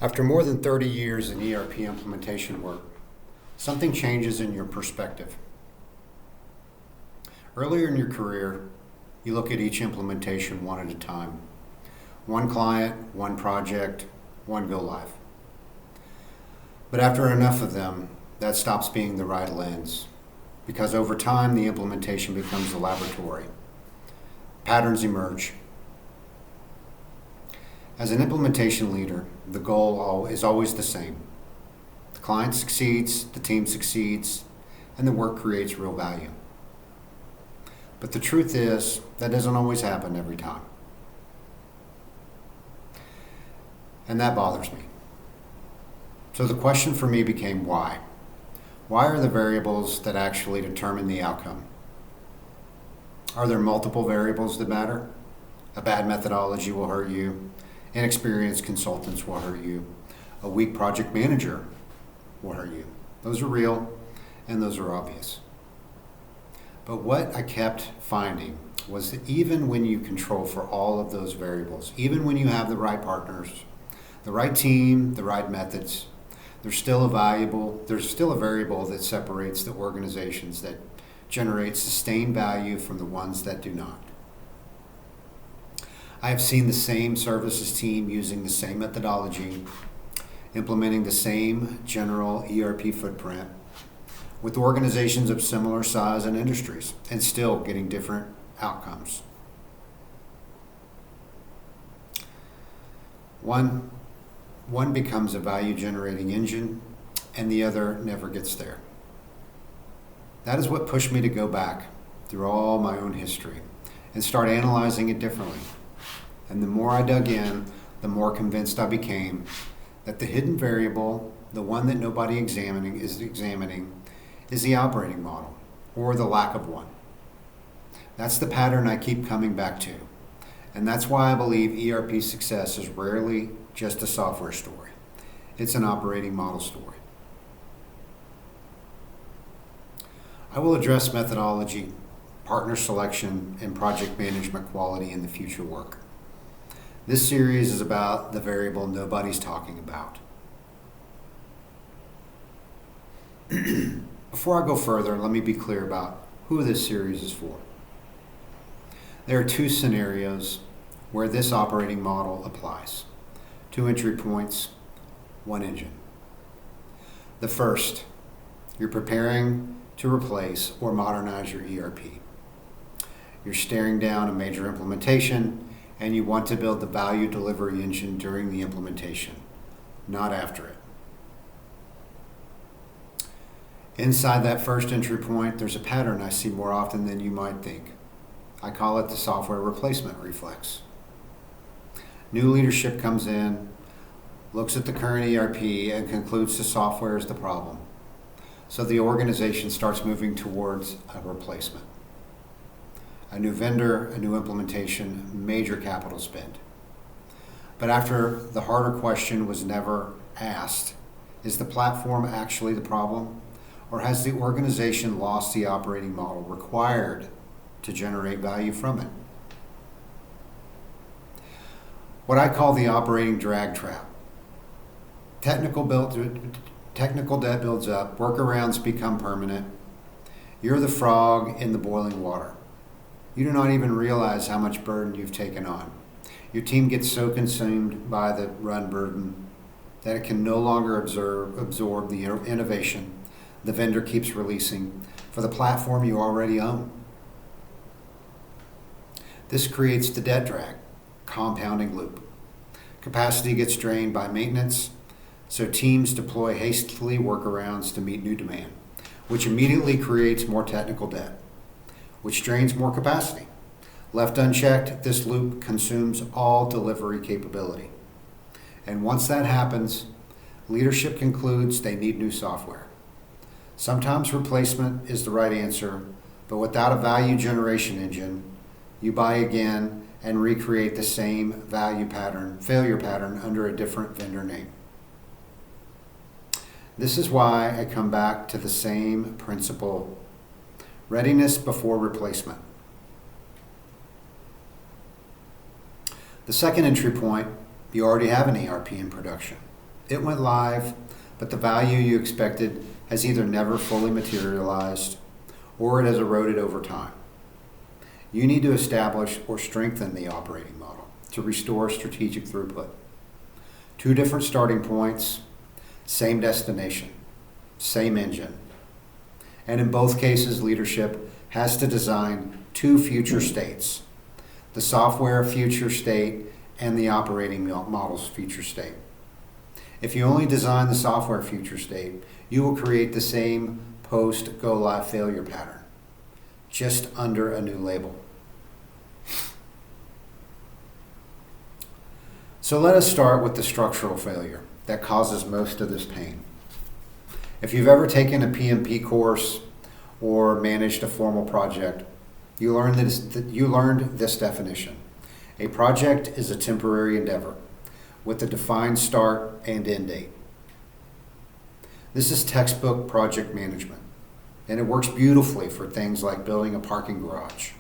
After more than 30 years in ERP implementation work, something changes in your perspective. Earlier in your career, you look at each implementation one at a time. One client, one project, one go live. But after enough of them, that stops being the right lens, because over time the implementation becomes a laboratory. Patterns emerge. As an implementation leader, the goal is always the same. The client succeeds, the team succeeds, and the work creates real value. But the truth is, that doesn't always happen every time. And that bothers me. So the question for me became why? Why are the variables that actually determine the outcome? Are there multiple variables that matter? A bad methodology will hurt you. Inexperienced consultants will hurt you. A weak project manager will hurt you. Those are real and those are obvious. But what I kept finding was that even when you control for all of those variables, even when you have the right partners, the right team, the right methods, there's still a variable that separates the organizations that generate sustained value from the ones that do not. I have seen the same services team using the same methodology, implementing the same general ERP footprint with organizations of similar size and industries, and still getting different outcomes. One becomes a value-generating engine, and the other never gets there. That is what pushed me to go back through all my own history and start analyzing it differently. And the more I dug in, the more convinced I became that the hidden variable, the one that nobody is examining, is the operating model, or the lack of one. That's the pattern I keep coming back to. And that's why I believe ERP success is rarely just a software story. It's an operating model story. I will address methodology, partner selection, and project management quality in the future work. This series is about the variable nobody's talking about. Before I go further, let me be clear about who this series is for. There are two scenarios where this operating model applies. 2 entry points, 1 engine. The first, you're preparing to replace or modernize your ERP. You're staring down a major implementation and you want to build the value delivery engine during the implementation, not after it. Inside that first entry point, there's a pattern I see more often than you might think. I call it the software replacement reflex. New leadership comes in, looks at the current ERP, and concludes the software is the problem. So the organization starts moving towards a replacement. A new vendor, a new implementation, major capital spend. But after the harder question was never asked, is the platform actually the problem? Or has the organization lost the operating model required to generate value from it? What I call the operating drag trap. Technical debt builds up, workarounds become permanent. You're the frog in the boiling water. You do not even realize how much burden you've taken on. Your team gets so consumed by the run burden that it can no longer absorb the innovation the vendor keeps releasing for the platform you already own. This creates the debt drag, compounding loop. Capacity gets drained by maintenance, so teams deploy hastily workarounds to meet new demand, which immediately creates more technical debt, which drains more capacity. Left unchecked, this loop consumes all delivery capability. And once that happens, leadership concludes they need new software. Sometimes replacement is the right answer, but without a value generation engine, you buy again and recreate the same failure pattern under a different vendor name. This is why I come back to the same principle: readiness before replacement. The second entry point, you already have an ERP in production. It went live, but the value you expected has either never fully materialized or it has eroded over time. You need to establish or strengthen the operating model to restore strategic throughput. Two different starting points, same destination, same engine. And in both cases, leadership has to design two future states, the software future state and the operating model's future state. If you only design the software future state, you will create the same post-go-live failure pattern, just under a new label. So let us start with the structural failure that causes most of this pain. If you've ever taken a PMP course or managed a formal project, you learned this definition. A project is a temporary endeavor with a defined start and end date. This is textbook project management, and it works beautifully for things like building a parking garage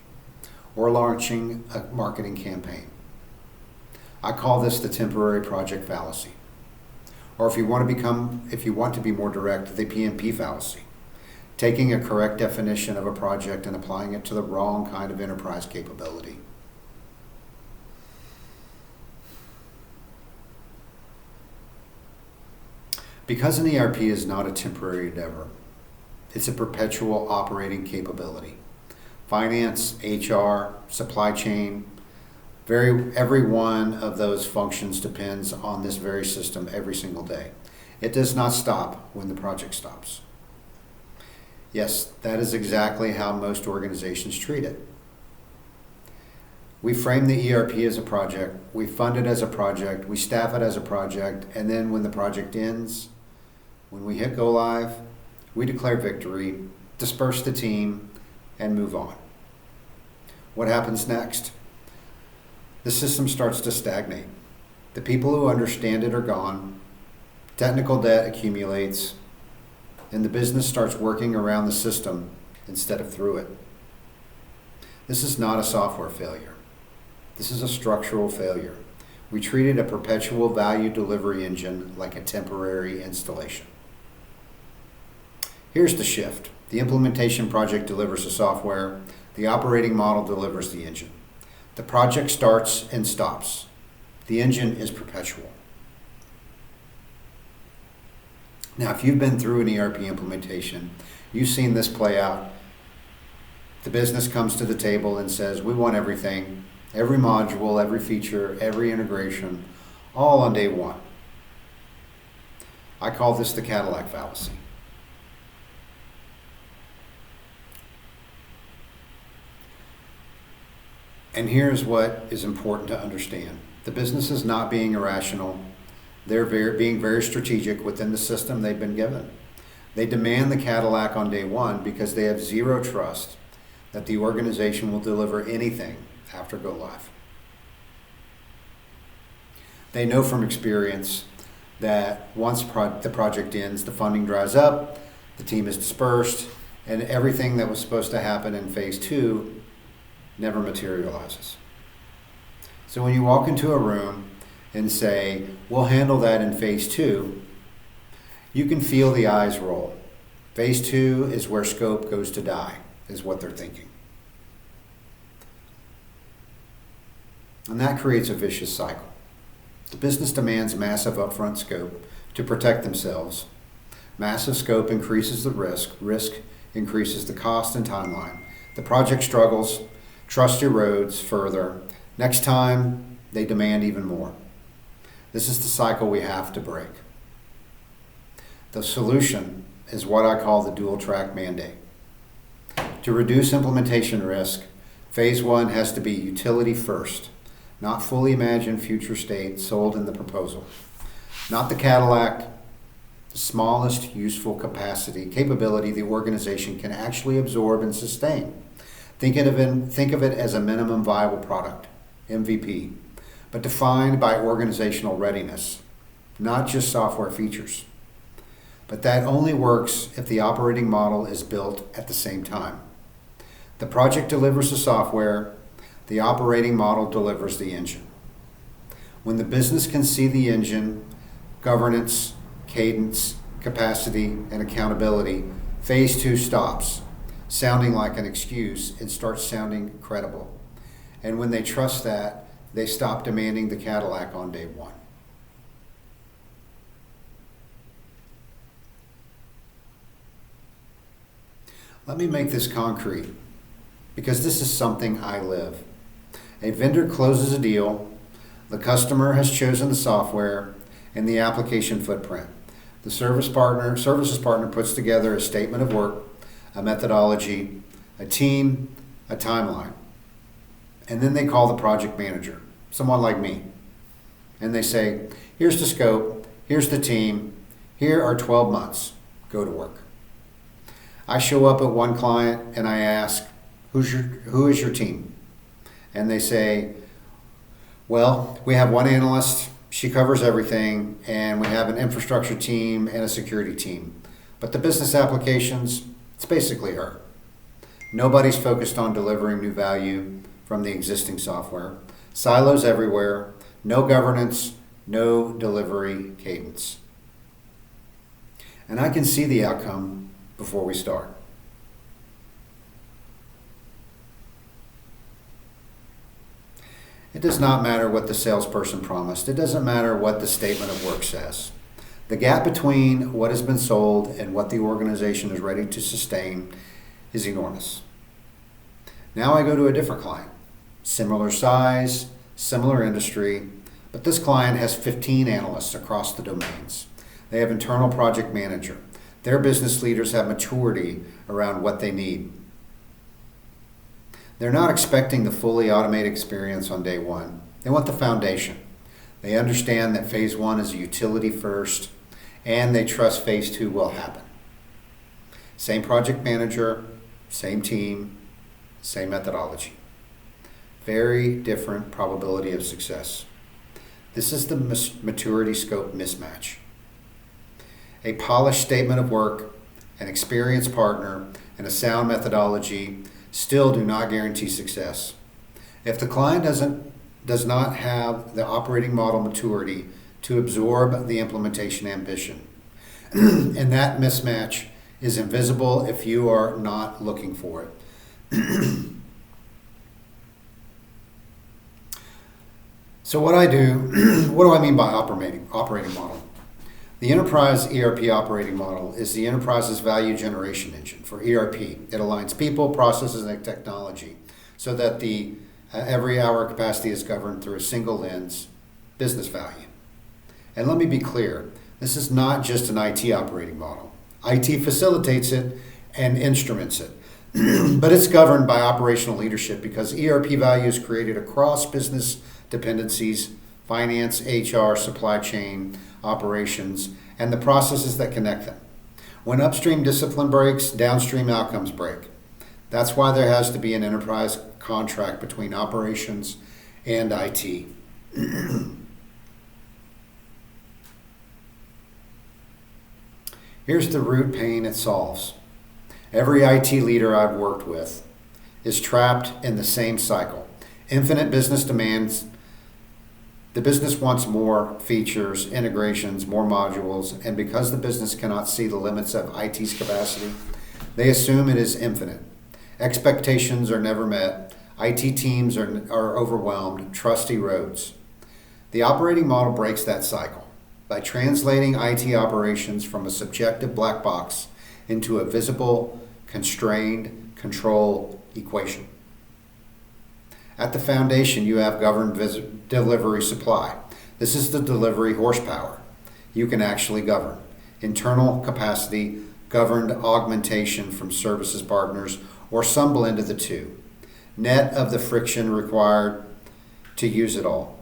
or launching a marketing campaign. I call this the temporary project fallacy. Or if you want to be more direct, the PMP fallacy. Taking a correct definition of a project and applying it to the wrong kind of enterprise capability. Because an ERP is not a temporary endeavor, it's a perpetual operating capability. Finance, HR, supply chain, every one of those functions depends on this very system every single day. It does not stop when the project stops. Yes, that is exactly how most organizations treat it. We frame the ERP as a project, we fund it as a project, we staff it as a project, and then when the project ends, when we hit go live, we declare victory, disperse the team, and move on. What happens next? The system starts to stagnate. The people who understand it are gone, technical debt accumulates, and the business starts working around the system instead of through it. This is not a software failure. This is a structural failure. We treated a perpetual value delivery engine like a temporary installation. Here's the shift. The implementation project delivers the software. The operating model delivers the engine. The project starts and stops. The engine is perpetual. Now, if you've been through an ERP implementation, you've seen this play out. The business comes to the table and says, we want everything, every module, every feature, every integration, all on day one. I call this the Cadillac fallacy. And here's what is important to understand. The business is not being irrational. They're being very strategic within the system they've been given. They demand the Cadillac on day one because they have zero trust that the organization will deliver anything after go live. They know from experience that once the project ends, the funding dries up, the team is dispersed, and everything that was supposed to happen in phase 2 never materializes. So when you walk into a room and say, we'll handle that in phase 2, you can feel the eyes roll. Phase 2 is where scope goes to die, is what they're thinking. And that creates a vicious cycle. The business demands massive upfront scope to protect themselves. Massive scope increases the risk. Risk increases the cost and timeline. The project struggles. Trust erodes further. Next time, they demand even more. This is the cycle we have to break. The solution is what I call the dual track mandate. To reduce implementation risk, phase 1 has to be utility first, not fully imagined future state sold in the proposal. Not the Cadillac, the smallest useful capability the organization can actually absorb and sustain. Think of it as a minimum viable product, MVP, but defined by organizational readiness, not just software features. But that only works if the operating model is built at the same time. The project delivers the software, the operating model delivers the engine. When the business can see the engine, governance, cadence, capacity, and accountability, phase 2 stops, sounding like an excuse and starts sounding credible. And when they trust that, they stop demanding the Cadillac on day 1. Let me make this concrete, because this is something I live. A vendor closes a deal, the customer has chosen the software and the application footprint. The services partner puts together a statement of work, a methodology, a team, a timeline. And then they call the project manager, someone like me. And they say, here's the scope, here's the team, here are 12 months, go to work. I show up at one client and I ask, who is your team? And they say, well, we have one analyst, she covers everything, and we have an infrastructure team and a security team. But the business applications, it's basically her. Nobody's focused on delivering new value from the existing software. Silos everywhere, no governance, no delivery cadence. And I can see the outcome before we start. It does not matter what the salesperson promised. It doesn't matter what the statement of work says. The gap between what has been sold and what the organization is ready to sustain is enormous. Now I go to a different client. Similar size, similar industry, but this client has 15 analysts across the domains. They have internal project manager. Their business leaders have maturity around what they need. They're not expecting the fully automated experience on day 1. They want the foundation. They understand that phase 1 is a utility first, and they trust phase 2 will happen. Same project manager, same team, same methodology. Very different probability of success. This is the maturity scope mismatch. A polished statement of work, an experienced partner, and a sound methodology still do not guarantee success. If the client does not have the operating model maturity to absorb the implementation ambition, and that mismatch is invisible if you are not looking for it. So what do I mean by operating model? The enterprise ERP operating model is the enterprise's value generation engine for ERP. It aligns people, processes, and technology so that the every hour capacity is governed through a single lens, business value. And let me be clear, this is not just an IT operating model. IT facilitates it and instruments it, but it's governed by operational leadership because ERP value is created across business dependencies, finance, HR, supply chain, operations, and the processes that connect them. When upstream discipline breaks, downstream outcomes break. That's why there has to be an enterprise contract between operations and IT. Here's the root pain it solves. Every IT leader I've worked with is trapped in the same cycle. Infinite business demands. The business wants more features, integrations, more modules, and because the business cannot see the limits of IT's capacity, they assume it is infinite. Expectations are never met. IT teams are overwhelmed. Trust erodes. The operating model breaks that cycle by translating IT operations from a subjective black box into a visible, constrained, control equation. At the foundation, you have governed delivery supply. This is the delivery horsepower you can actually govern. Internal capacity, governed augmentation from services partners, or some blend of the two. Net of the friction required to use it all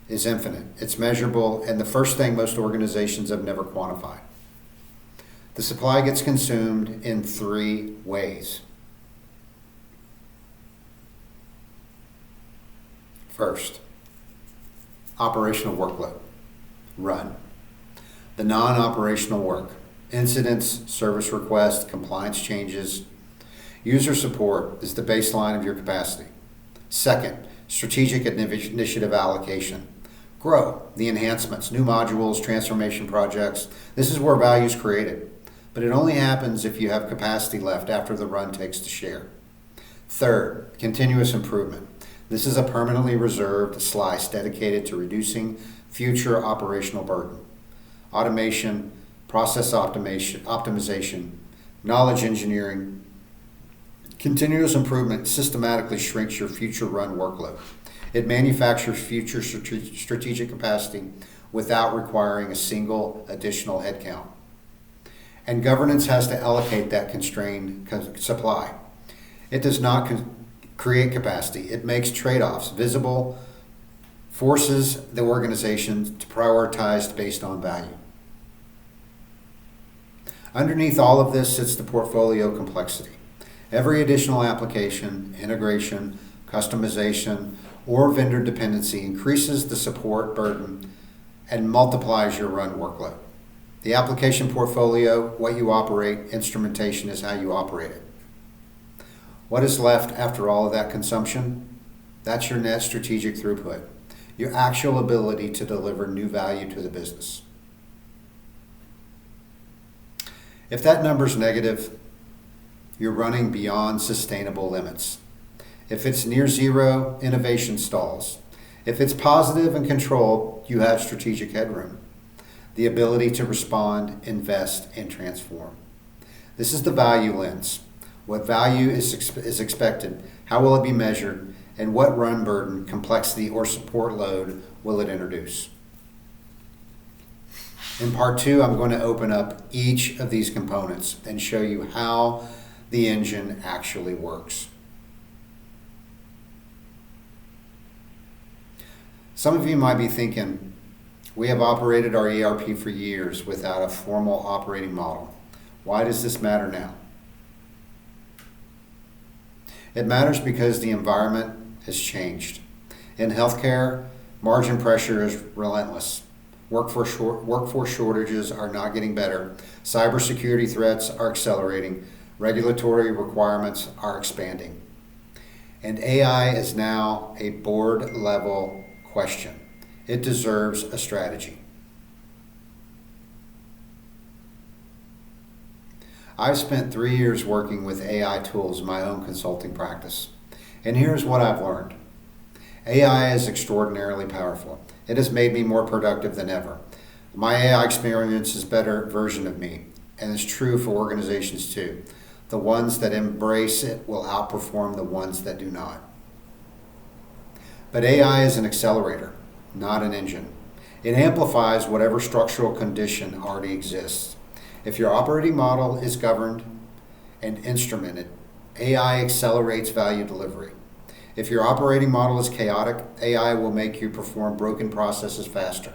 is infinite. It's measurable, and the first thing most organizations have never quantified. The supply gets consumed in 3 ways. First, operational workload, run. The non-operational work, incidents, service requests, compliance changes, user support is the baseline of your capacity. Second, strategic initiative allocation, Grow, the enhancements, new modules, transformation projects. This is where value is created. But it only happens if you have capacity left after the run takes the share. Third, continuous improvement. This is a permanently reserved slice dedicated to reducing future operational burden. Automation, process optimization, knowledge engineering. Continuous improvement systematically shrinks your future run workload. It manufactures future strategic capacity without requiring a single additional headcount. And governance has to allocate that constrained supply. It does not create capacity. It makes trade-offs visible, forces the organization to prioritize based on value. Underneath all of this sits the portfolio complexity. Every additional application, integration, customization, or vendor dependency increases the support burden and multiplies your run workload. The application portfolio, what you operate, instrumentation is how you operate it. What is left after all of that consumption? That's your net strategic throughput, your actual ability to deliver new value to the business. If that number's negative, you're running beyond sustainable limits. If it's near zero, innovation stalls. If it's positive and controlled, you have strategic headroom, the ability to respond, invest, and transform. This is the value lens. What value is expected, how will it be measured, and what run burden, complexity, or support load will it introduce? In part 2, I'm going to open up each of these components and show you how the engine actually works. Some of you might be thinking, we have operated our ERP for years without a formal operating model. Why does this matter now? It matters because the environment has changed. In healthcare, margin pressure is relentless. Workforce shortages are not getting better. Cybersecurity threats are accelerating. Regulatory requirements are expanding. And AI is now a board-level question. It deserves a strategy. I've spent 3 years working with AI tools in my own consulting practice. And here's what I've learned. AI is extraordinarily powerful. It has made me more productive than ever. My AI experience is a better version of me, and it's true for organizations too. The ones that embrace it will outperform the ones that do not. But AI is an accelerator, not an engine. It amplifies whatever structural condition already exists. If your operating model is governed and instrumented, AI accelerates value delivery. If your operating model is chaotic, AI will make you perform broken processes faster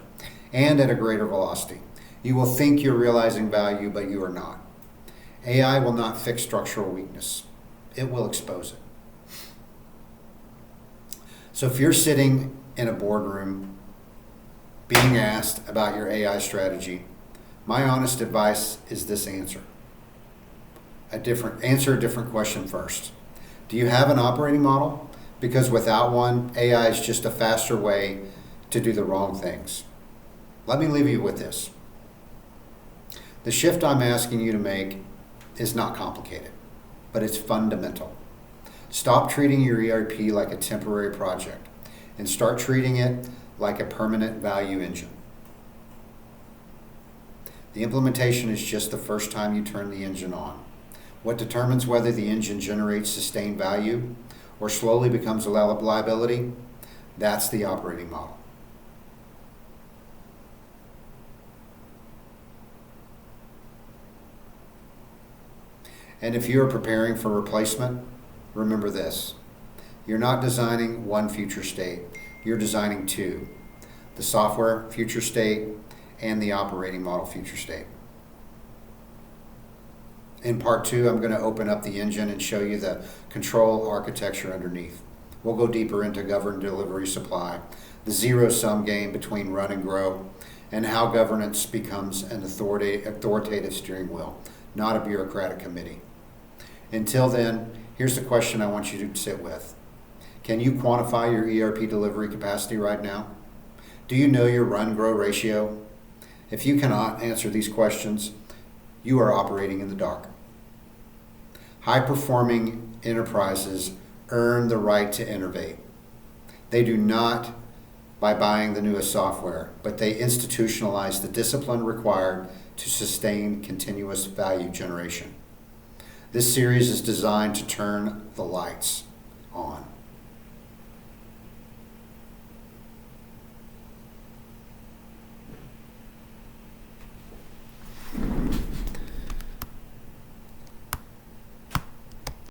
and at a greater velocity. You will think you're realizing value, but you are not. AI will not fix structural weakness. It will expose it. So if you're sitting in a boardroom being asked about your AI strategy, my honest advice is this answer. Answer a different question first. Do you have an operating model? Because without one, AI is just a faster way to do the wrong things. Let me leave you with this. The shift I'm asking you to make is not complicated, but it's fundamental. Stop treating your ERP like a temporary project and start treating it like a permanent value engine. The implementation is just the first time you turn the engine on. What determines whether the engine generates sustained value or slowly becomes a liability? That's the operating model. And if you are preparing for replacement, remember this. You're not designing one future state. You're designing two. The software future state and the operating model future state. In part 2, I'm going to open up the engine and show you the control architecture underneath. We'll go deeper into governed delivery supply, the zero-sum game between run and grow, and how governance becomes an authoritative steering wheel, not a bureaucratic committee. Until then, here's the question I want you to sit with. Can you quantify your ERP delivery capacity right now? Do you know your run-grow ratio? If you cannot answer these questions, you are operating in the dark. High-performing enterprises earn the right to innovate. They do not by buying the newest software, but they institutionalize the discipline required to sustain continuous value generation. This series is designed to turn the lights on.